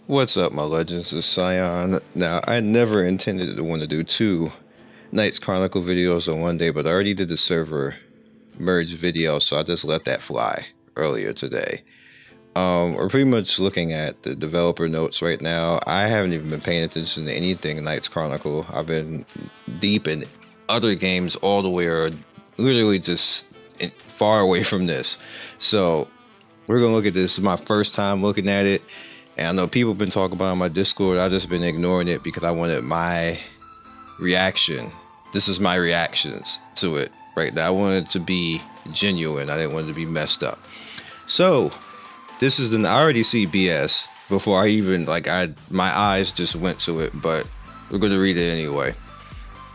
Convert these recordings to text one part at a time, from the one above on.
What's up, my legends? It's Scion. Now, I never intended to want to do two Knights Chronicle videos on one day, but I already did the server merge video, so I just let that fly earlier today. We're pretty much looking at the developer notes right now. I haven't even been paying attention to anything Knights Chronicle. I've been deep in other games all the way, or literally just far away from this. So we're gonna look at this. This is my first time looking at it. And I know people have been talking about it on my Discord. I've just been ignoring it because I wanted my reaction. This is my reactions to it right now. I wanted it to be genuine. I didn't want it to be messed up. So this is I already see BS before I even, my eyes just went to it, but we're going to read it anyway.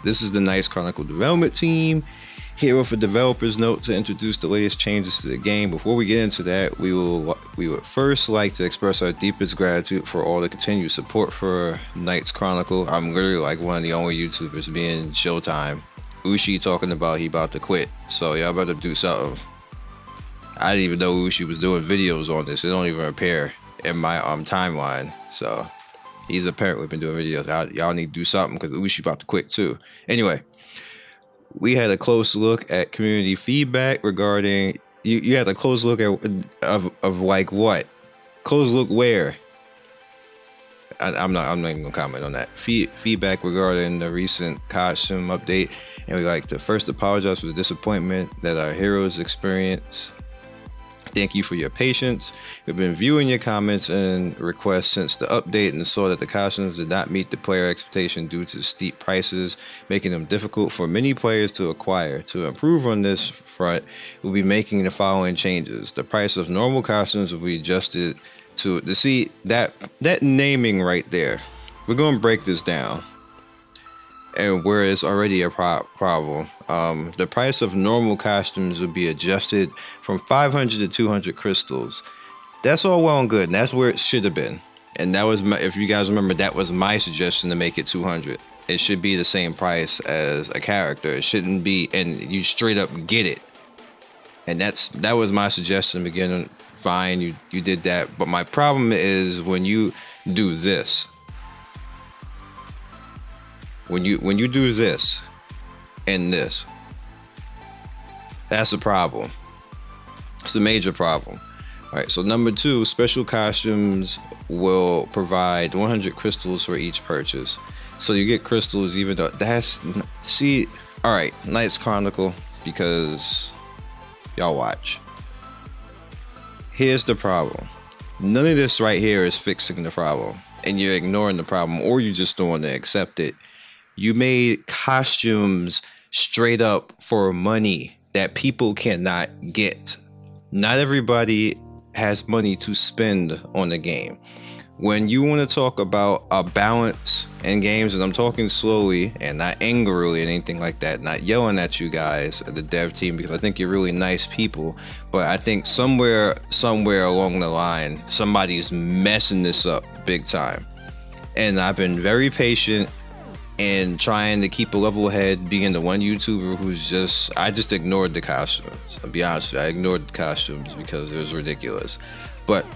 This is the Knights Chronicle development team. Here with a developer's note to introduce the latest changes to the game. Before we get into that, we would first like to express our deepest gratitude for all the continued support for Knights Chronicle. I'm literally like one of the only YouTubers being Showtime. Ushi talking about he about to quit, so y'all better do something. I didn't even know Ushi was doing videos on this. It don't even appear in my timeline, so he's apparently been doing videos. Y'all need to do something because Ushi about to quit too. Anyway. We had a close look at community feedback regarding you had a close look at of like what? Close look where? I'm not even gonna comment on that. Feedback regarding the recent costume update, and we'd like to first apologize for the disappointment that our heroes experienced. Thank you for your patience. We've been viewing your comments and requests since the update and saw that the costumes did not meet the player expectation due to steep prices, making them difficult for many players to acquire. To improve on this front, we'll be making the following changes. The price of normal costumes will be adjusted to see that naming right there. We're going to break this down. And where it's already a problem, the price of normal costumes will be adjusted from 500 to 200 crystals. That's all well and good, and that's where it should have been. And that was if you guys remember, that was my suggestion to make it 200. It should be the same price as a character. It shouldn't be, and you straight up get it. And that was my suggestion in the beginning. Fine, you did that, but my problem is when you do this. When you do this and this, that's a problem. It's a major problem. All right, so number 2, special costumes will provide 100 crystals for each purchase. So you get crystals even though all right, Knights Chronicle, because y'all watch. Here's the problem. None of this right here is fixing the problem, and you're ignoring the problem, or you just don't want to accept it. You made costumes straight up for money that people cannot get. Not everybody has money to spend on the game. When you want to talk about a balance in games, and I'm talking slowly and not angrily and anything like that, not yelling at you guys at the dev team, because I think you're really nice people, but I think somewhere along the line, somebody's messing this up big time. And I've been very patient and trying to keep a level head, being the one YouTuber who's I just ignored the costumes. I'll be honest with you, I ignored the costumes because it was ridiculous. But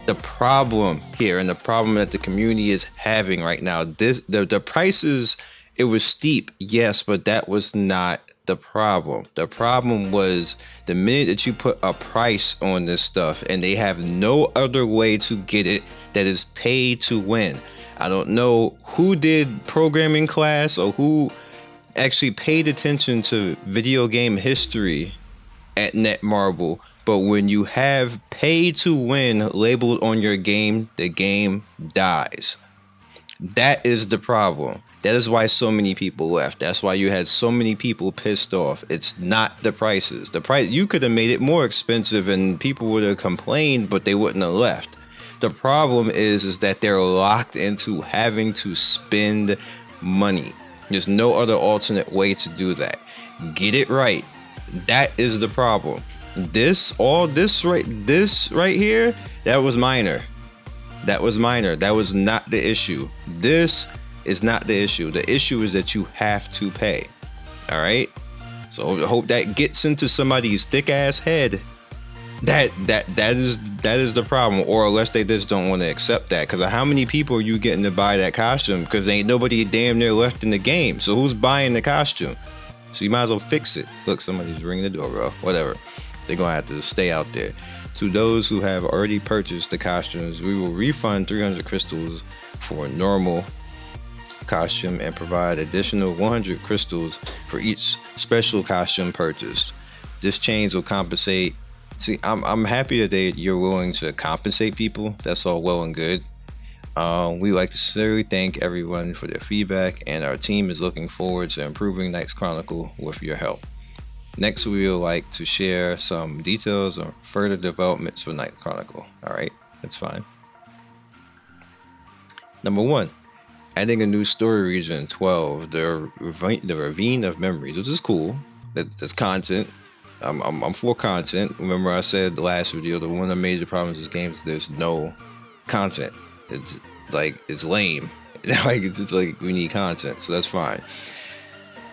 the problem here, and the problem that the community is having right now, the prices, it was steep, yes, but that was not the problem. The problem was the minute that you put a price on this stuff and they have no other way to get it that is pay to win. I don't know who did programming class or who actually paid attention to video game history at Netmarble, but when you have pay to win labeled on your game, the game dies. That is the problem. That is why so many people left. That's why you had so many people pissed off. It's not the prices. The price, you could have made it more expensive and people would have complained, but they wouldn't have left. The problem is that they're locked into having to spend money. There's no other alternate way to do that. Get it right. That is the problem. This right here, that was minor. That was minor. That was not the issue. This is not the issue. The issue is that you have to pay. All right? So I hope that gets into somebody's thick ass head That is the problem, or unless they just don't want to accept that. Because how many people are you getting to buy that costume? Because ain't nobody damn near left in the game. So who's buying the costume? So you might as well fix it. Look, somebody's ringing the doorbell. Whatever. They're gonna have to stay out there. To those who have already purchased the costumes, we will refund 300 crystals for a normal costume and provide additional 100 crystals for each special costume purchased. This change will compensate. See, I'm happy that you're willing to compensate people. That's all well and good. We like to sincerely thank everyone for their feedback, and our team is looking forward to improving Knights Chronicle with your help. Next, we would like to share some details on further developments for Knights Chronicle. All right, that's fine. Number 1, adding a new story region 12, the Ravine of Memories, which is cool. That's content. I'm for content. Remember I said the last video that one of the major problems with this game is there's no content. It's like, it's lame. Like, it's just like, we need content, so that's fine.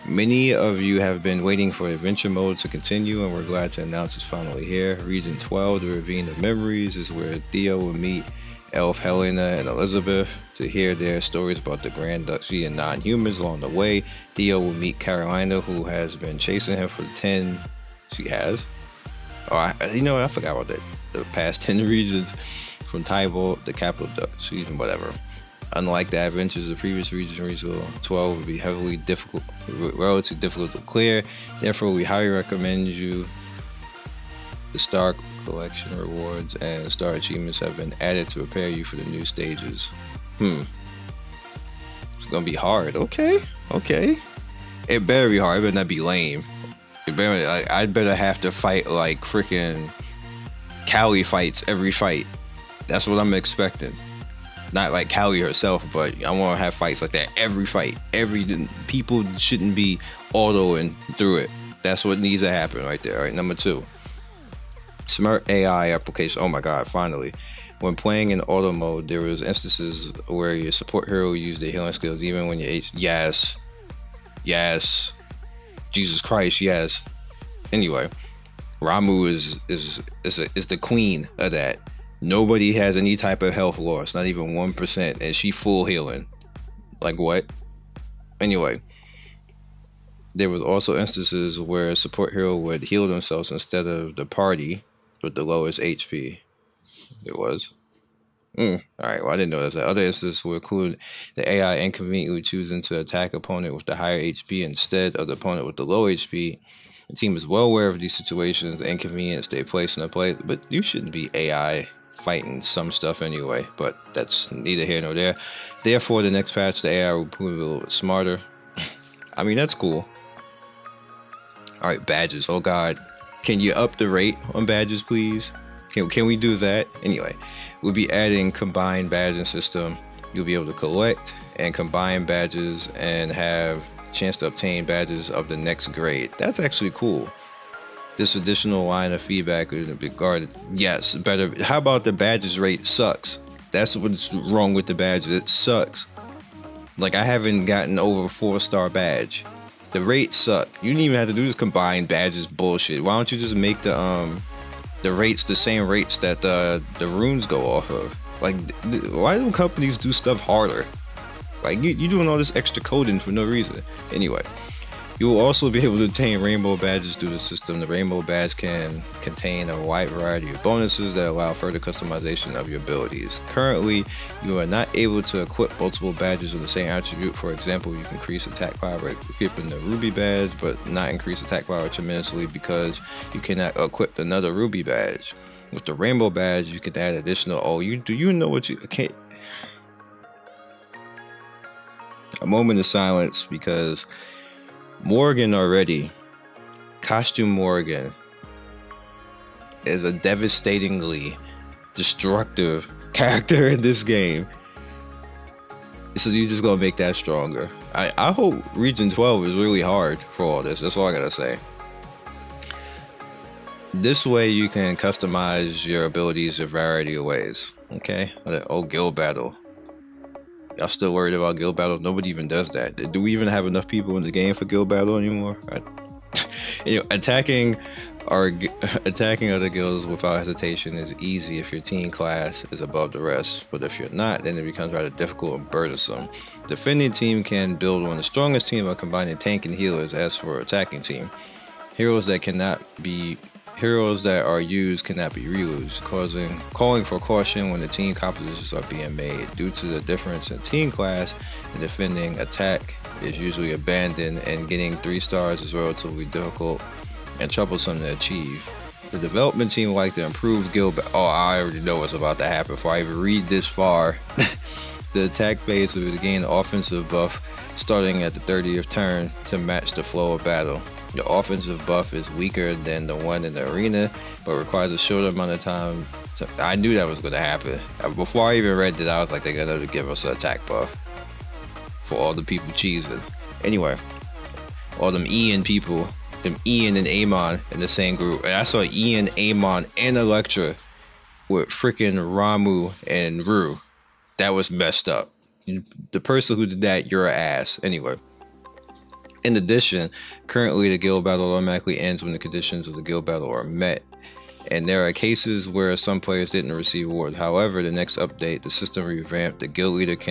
Many of you have been waiting for adventure mode to continue, and we're glad to announce it's finally here. Region 12, the Ravine of Memories, is where Theo will meet Elf Helena and Elizabeth to hear their stories about the Grand Duchy and non-humans. Along the way, Theo will meet Carolina, who has been chasing him for 10... She has. Oh, I forgot about that. The past 10 regions from Tybalt, the capital Duchy, and whatever. Unlike the adventures of the previous region, Region 12 will be relatively difficult to clear. Therefore, we highly recommend you. The Star Collection rewards and Star achievements have been added to prepare you for the new stages. It's gonna be hard. Okay. It better be hard. It better not be lame. I'd better have to fight like freaking Callie fights every fight. That's what I'm expecting. Not like Callie herself, but I want to have fights like that every fight. People shouldn't be autoing through it. That's what needs to happen right there. All right, number 2, smart AI application. Oh my God, finally. When playing in auto mode, there was instances where your support hero used their healing skills even when your Yes. Jesus Christ, yes. Anyway, Ramu is the queen of that. Nobody has any type of health loss, not even 1%, and she full healing. Like what? Anyway, there was also instances where a support hero would heal themselves instead of the party with the lowest HP. It was. Alright, well, I didn't notice that. Other instances will include the AI inconveniently choosing to attack opponent with the higher HP instead of the opponent with the low HP. The team is well aware of these situations, the inconvenience they place in the play, but you shouldn't be AI fighting some stuff anyway, but that's neither here nor there. Therefore, the next patch, the AI will prove a little bit smarter. I mean, that's cool. Alright, badges. Oh God. Can you up the rate on badges, please? Can we do that? Anyway, we'll be adding combined badging system. You'll be able to collect and combine badges and have a chance to obtain badges of the next grade. That's actually cool. This additional line of feedback would be guarded. Yes, better. How about the badges rate sucks? That's what's wrong with the badges. It sucks. Like, I haven't gotten over a 4-star badge. The rates suck. You didn't even have to do this combined badges bullshit. Why don't you just make the rates the same rates that the runes go off of? Like, why do companies do stuff harder? Like, you're doing all this extra coding for no reason. Anyway, you will also be able to obtain rainbow badges through the system. The rainbow badge can contain a wide variety of bonuses that allow further customization of your abilities. Currently, you are not able to equip multiple badges of the same attribute. For example, you can increase attack power by equipping the ruby badge, but not increase attack power tremendously because you cannot equip another ruby badge. With the rainbow badge, you can add additional. Do you know what you can't? A moment of silence because Morgan already, Costume Morgan, is a devastatingly destructive character in this game. So you're just gonna make that stronger. I hope Region 12 is really hard for all this. That's all I gotta say. This way you can customize your abilities a variety of ways. Okay? Oh, guild battle. Y'all still worried about guild battle? Nobody even does that. Do we even have enough people in the game for guild battle anymore? Attacking Attacking other guilds without hesitation is easy if your team class is above the rest, but if you're not, then it becomes rather difficult and burdensome. Defending team can build on the strongest team by combining tank and healers. As for attacking team, heroes that are used cannot be reused, calling for caution when the team compositions are being made. Due to the difference in team class, the defending attack is usually abandoned, and getting 3 stars is relatively difficult and troublesome to achieve. The development team would like to improve guild. Oh, I already know what's about to happen before I even read this far. The attack phase will gain an offensive buff starting at the 30th turn to match the flow of battle. The offensive buff is weaker than the one in the arena, but requires a shorter amount of time. I knew that was going to happen. Before I even read it, I was like, they're going to give us an attack buff for all the people cheesing. Anyway, all them Ian people, them Ian and Amon in the same group. And I saw Ian, Amon, and Electra with freaking Ramu and Rue. That was messed up. The person who did that, you're an ass. Anyway. In addition, currently the guild battle automatically ends when the conditions of the guild battle are met, and there are cases where some players didn't receive awards. However, the next update, the system revamped. The guild leader can